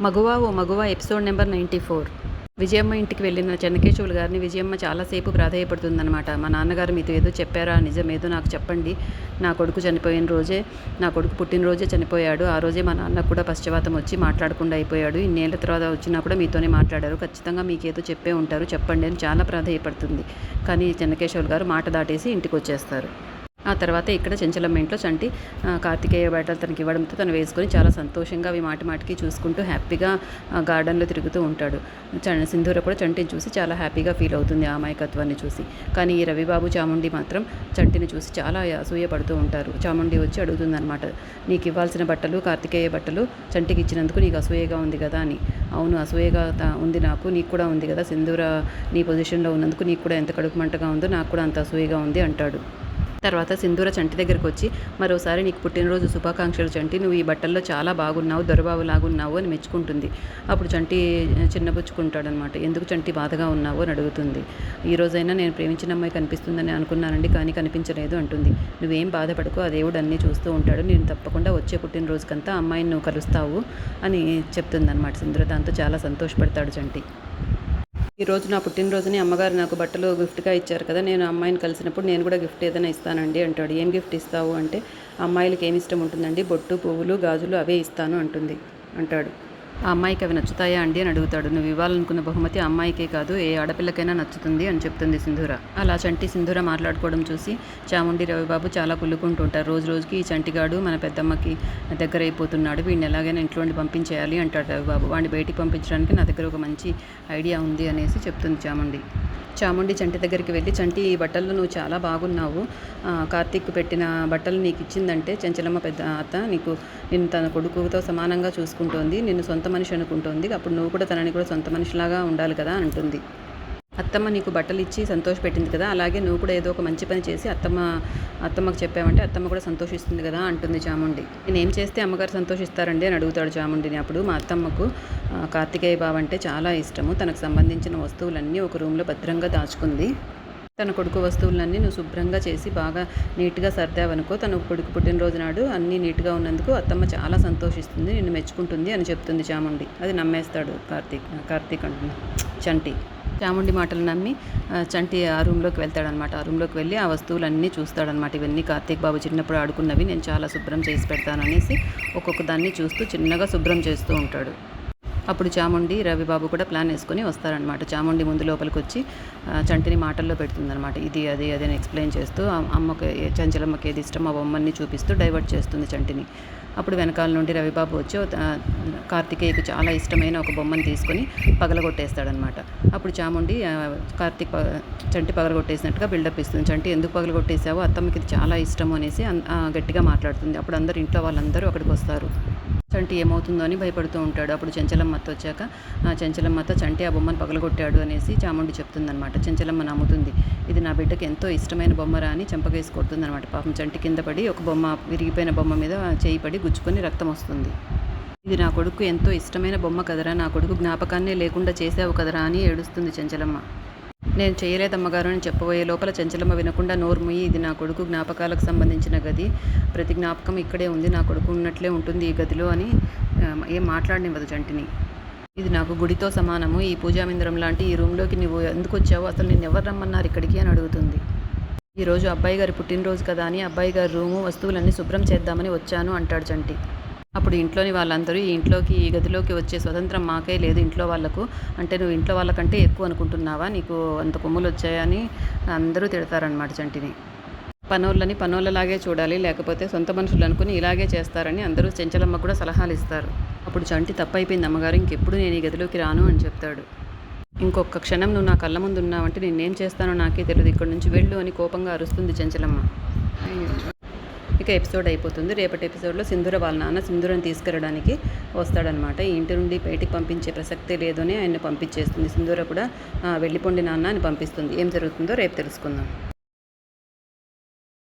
మగువ ఓ మగువ episode number 94. Vijayamma ఇంటికి వెళ్ళిన చెన్నకేశవులు గారిని విజయమ్మ చాలాసేపు ప్రాధేయపడుతుందనమాట. మా నాన్నగారు మీతో ఏదో చెప్పారా, నిజమేదో నాకు చెప్పండి. నా కొడుకు చనిపోయిన రోజే, నా కొడుకు పుట్టినరోజే చనిపోయాడు. ఆ రోజే మా నాన్నకు కూడా పశ్చాత్తాపం వచ్చి మాట్లాడకుండా అయిపోయాడు. ఇన్నేళ్ల తర్వాత వచ్చినా కూడా మీతోనే మాట్లాడారు. ఖచ్చితంగా మీకేదో చెప్పే ఉంటారు, చెప్పండి అని చాలా ప్రాధేయపడుతుంది. కానీ చెన్నకేశవులు గారు మాట దాటేసి ఇంటికి వచ్చేస్తారు. ఆ తర్వాత ఇక్కడ చెంచలమ్మ ఇంట్లో చంటి కార్తికేయ బట్టలు తనకి ఇవ్వడంతో తను వేసుకొని చాలా సంతోషంగా అవి మాటికి చూసుకుంటూ హ్యాపీగా గార్డెన్లో తిరుగుతూ ఉంటాడు. సింధూర కూడా చంటిని చూసి చాలా హ్యాపీగా ఫీల్ అవుతుంది ఆ అమాయకత్వాన్ని చూసి. కానీ ఈ రవిబాబు చాముండి మాత్రం చంటిని చూసి చాలా అసూయ పడుతూ ఉంటారు. చాముండి వచ్చి అడుగుతుందన్నమాట, నీకు ఇవ్వాల్సిన బట్టలు కార్తికేయ బట్టలు చంటికి ఇచ్చినందుకు నీకు అసూయగా ఉంది కదా అని. అవును, అసూయగా ఉంది నాకు, నీకు కూడా ఉంది కదా, సింధూర నీ పొజిషన్లో ఉన్నందుకు నీకు కూడా ఎంత కడుపు మంటగా ఉందో నాకు కూడా అంత అసూయగా ఉంది అంటాడు. తర్వాత సింధూర చంటి దగ్గరికి వచ్చి, మరోసారి నీకు పుట్టినరోజు శుభాకాంక్షలు చంటి, నువ్వు ఈ బట్టల్లో చాలా బాగున్నావు, దొరబాబులాగున్నావు అని మెచ్చుకుంటుంది. అప్పుడు చంటి చిన్నబుచ్చుకుంటాడనమాట. ఎందుకు చంటి బాధగా ఉన్నావు అని అడుగుతుంది. ఈ రోజైనా నేను ప్రేమించిన అమ్మాయి కనిపిస్తుందని అనుకున్నానండి, కానీ కనిపించలేదు అంటుంది. నువ్వేం బాధపడకు, ఆ దేవుడు అన్నీ చూస్తూ ఉంటాడు, నేను తప్పకుండా వచ్చే పుట్టినరోజుకంతా అమ్మాయిని నువ్వు కలుస్తావు అని చెప్తుందనమాట సింధూర. దాంతో చాలా సంతోషపడతాడు చంటి. ఈరోజు నా పుట్టినరోజుని అమ్మగారు నాకు బట్టలు గిఫ్ట్గా ఇచ్చారు కదా, నేను అమ్మాయిని కలిసినప్పుడు నేను కూడా గిఫ్ట్ ఏదైనా ఇస్తానండి అంటాడు. ఏం గిఫ్ట్ ఇస్తావు అంటే, అమ్మాయిలకి ఏమి ఇష్టం ఉంటుందండి, బొట్టు పువ్వులు గాజులు అవే ఇస్తాను అంటాడు. ఆ అమ్మాయికి అవి నచ్చుతాయా అండి అని అడుగుతాడు. నువ్వు ఇవ్వాలనుకున్న బహుమతి ఆ అమ్మాయికే కాదు, ఏ ఆడపిల్లకైనా నచ్చుతుంది అని చెప్తుంది సింధూర. అలా చంటి సింధూర మాట్లాడుకోవడం చూసి చాముండి రవిబాబు చాలా కుళ్ళుకుంటుంటారు. రోజు రోజుకి ఈ చంటిగాడు మన పెద్దమ్మకి దగ్గర అయిపోతున్నాడు, వీడిని ఎలాగైనా ఇంట్లో నుండి పంపించేయాలి అంటాడు రవిబాబు. వాడిని బయటికి పంపించడానికి నా దగ్గర ఒక మంచి ఐడియా ఉంది అనేసి చెప్తుంది చాముండి చంటి దగ్గరికి వెళ్ళి, చంటి ఈ బట్టల్లో నువ్వు చాలా బాగున్నావు, కార్తీక్ పెట్టిన బట్టలు నీకు ఇచ్చిందంటే చెంచలమ్మ పెద్ద అత్త నిన్ను తన కొడుకుతో సమానంగా చూసుకుంటోంది, నిన్ను సొంత మనిషి అనుకుంటోంది, అప్పుడు నువ్వు కూడా తనని కూడా సొంత మనిషిలాగా ఉండాలి కదా అంటుంది. అత్తమ్మ నీకు బట్టలు ఇచ్చి సంతోషపెట్టింది కదా, అలాగే నువ్వు కూడా ఏదో ఒక మంచి పని చేసి అత్తమ్మకు చెప్పావంటే అత్తమ్మ కూడా సంతోషిస్తుంది కదా అంటుంది చాముండి. నేను ఏం చేస్తే అమ్మగారు సంతోషిస్తారండి అని అడుగుతాడు చాముండిని. అప్పుడు మా అత్తమ్మకు కార్తికేయ బావ అంటే చాలా ఇష్టము, తనకు సంబంధించిన వస్తువులన్నీ ఒక రూమ్లో భద్రంగా దాచుకుంది. తన కొడుకు వస్తువులన్నీ నువ్వు శుభ్రంగా చేసి బాగా నీట్గా సర్దావనుకో, తన కొడుకు పుట్టినరోజు నాడు అన్నీ నీట్గా ఉన్నందుకు అత్తమ్మ చాలా సంతోషిస్తుంది, నిన్ను మెచ్చుకుంటుంది అని చెప్తుంది చాముండి. అది నమ్మేస్తాడు కార్తీక్ అంటున్నా చంటి. చాముండి మాటలు నమ్మి చంటి ఆ రూమ్లోకి వెళ్తాడనమాట. ఆ రూమ్లోకి వెళ్ళి ఆ వస్తువులన్నీ చూస్తాడనమాట. ఇవన్నీ కార్తీక్ బాబు చిన్నప్పుడు ఆడుకున్నవి, నేను చాలా శుభ్రం చేసి పెడతాను అనేసి ఒక్కొక్క దాన్ని చూస్తూ చిన్నగా శుభ్రం చేస్తూ ఉంటాడు. అప్పుడు చాముండి రవిబాబు కూడా ప్లాన్ వేసుకొని వస్తారనమాట. చాముండి ముందు లోపలికి వచ్చి చంటిని మాటల్లో పెడుతుందనమాట. ఇది అది అని ఎక్స్ప్లెయిన్ చేస్తూ అమ్మకి చంచలమ్మకి ఏది ఇష్టం ఆ బొమ్మని చూపిస్తూ డైవర్ట్ చేస్తుంది చంటిని. అప్పుడు వెనకాల నుండి రవిబాబు వచ్చి కార్తికేయకు చాలా ఇష్టమైన ఒక బొమ్మను తీసుకొని పగలగొట్టేస్తాడనమాట. అప్పుడు చాముండి చంటి పగలగొట్టేసినట్టుగా బిల్డప్ ఇస్తుంది. చంటి ఎందుకు పగలగొట్టేసావో, అత్తమ్మకి ఇది చాలా ఇష్టము అనేసి గట్టిగా మాట్లాడుతుంది. అప్పుడు ఇంట్లో వాళ్ళందరూ అక్కడికి వస్తారు. చంటి ఏమవుతుందో అని భయపడుతూ ఉంటాడు. అప్పుడు చెంచలమ్మతో వచ్చాక చెంచలమ్మతో చంటి ఆ బొమ్మను పగలగొట్టాడు అనేసి చాముండి చెప్తుందనమాట. చెంచలమ్మ నమ్ముతుంది. ఇది నా బిడ్డకి ఎంతో ఇష్టమైన బొమ్మరా అని చెంపకేసి కొడుతుందనమాట. పాపం చంటి కింద పడి ఒక బొమ్మ, విరిగిపోయిన బొమ్మ మీద చేయి పడి గుచ్చుకొని రక్తం వస్తుంది. ఇది నా కొడుకు ఎంతో ఇష్టమైన బొమ్మ కదరా, నా కొడుకు జ్ఞాపకాన్నే లేకుండా చేసావు కదరా అని ఏడుస్తుంది చెంచలమ్మ. నేను చేయలేదమ్మగారు అని చెప్పబోయే లోపల చెంచలమ్మ వినకుండా నోరు మూయి, ఇది నా కొడుకు జ్ఞాపకాలకు సంబంధించిన గది, ప్రతి జ్ఞాపకం ఇక్కడే ఉంది, నా కొడుకు ఉన్నట్లే ఉంటుంది ఈ గదిలో అని ఏం మాట్లాడనివ్వదు చంటిని. ఇది నాకు గుడితో సమానము, ఈ పూజామందిరం లాంటి ఈ రూమ్లోకి నువ్వు ఎందుకు వచ్చావు, అసలు నేను ఎవరు రమ్మన్నారు ఇక్కడికి అని అడుగుతుంది. ఈరోజు అబ్బాయి గారి పుట్టినరోజు కదా అని అబ్బాయి గారి రూము వస్తువులన్నీ శుభ్రం చేద్దామని వచ్చాను అంటాడు చంటి. అప్పుడు ఇంట్లోని వాళ్ళందరూ ఈ గదిలోకి వచ్చే స్వతంత్రం మాకే లేదు ఇంట్లో వాళ్ళకు, అంటే నువ్వు ఇంట్లో వాళ్ళకంటే ఎక్కువ అనుకుంటున్నావా, నీకు అంత కొమ్ములు వచ్చాయని అందరూ తిడతారనమాట చంటిని. పనోళ్ళని పనోళ్ళలాగే చూడాలి, లేకపోతే సొంత మనుషులు అనుకుని ఇలాగే చేస్తారని అందరూ చెంచలమ్మ కూడా సలహాలు ఇస్తారు. అప్పుడు చంటి తప్పైపోయింది అమ్మగారు, ఇంకెప్పుడు నేను ఈ గదిలోకి రాను అని చెప్తాడు. ఇంకొక క్షణం నువ్వు నా కళ్ళ ముందు ఉన్నావంటే నేనేం చేస్తానో నాకే తెలియదు, ఇక్కడి నుంచి వెళ్ళు అని కోపంగా అరుస్తుంది చెంచలమ్మ. ఇక ఎపిసోడ్ అయిపోతుంది. రేపటి ఎపిసోడ్లో సింధూర వాళ్ళ నాన్న సింధూరని తీసుకెళ్ళడానికి వస్తాడనమాట. ఈ ఇంటి నుండి బయటికి పంపించే ప్రసక్తే లేదని ఆయన పంపించేస్తుంది. సింధూర కూడా వెళ్ళిపోండి నాన్న అని పంపిస్తుంది. ఏం జరుగుతుందో రేపు తెలుసుకుందాం.